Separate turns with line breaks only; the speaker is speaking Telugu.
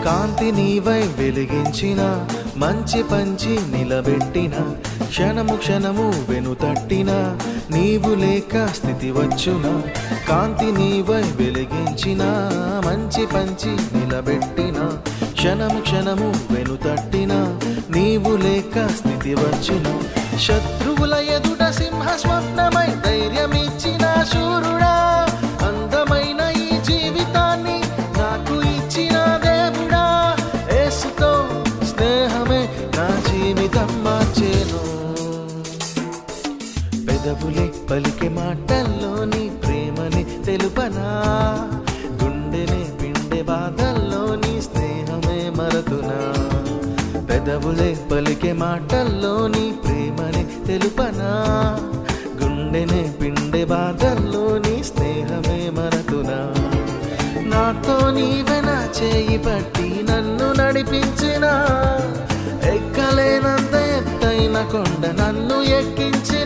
కాంతి నీవై వెలిగించిన మంచి పంచి నిలబెట్టిన క్షణము క్షణము వెనుతట్టిన నీవు లేక స్థితి వచ్చున కాంతి నీవై వెలిగించిన మంచి పంచి నిలబెట్టిన క్షణము క్షణము వెనుతట్టిన నీవు లేక స్థితి వచ్చున శత్రువుల ఎదుట సింహ స్వప్నమై ధైర్యమిచ్చిన శూరుడా అందమైన ఈ జీవితాన్ని నాకు ఇచ్చిన దేవుడా యేసుతో స్నేహమే నా జీవితం మార్చేను పెదవులే పలికే మాటల్లో నీ ప్రేమని తెలుపనా గుండెనే పిండే బాధల్లో నీ స్నేహమే మరతునా పెదవులే పలికే మాటల్లో నీ ప్రేమని తెలుపనా గుండెనే పిండే బాధల్లో నీ స్నేహమే మరతునా నాతో నీవే నా చేయి పట్టి నన్ను నడిపించిన ఎక్కలేనంత ఎత్తైన కొండ నన్ను ఎక్కించిన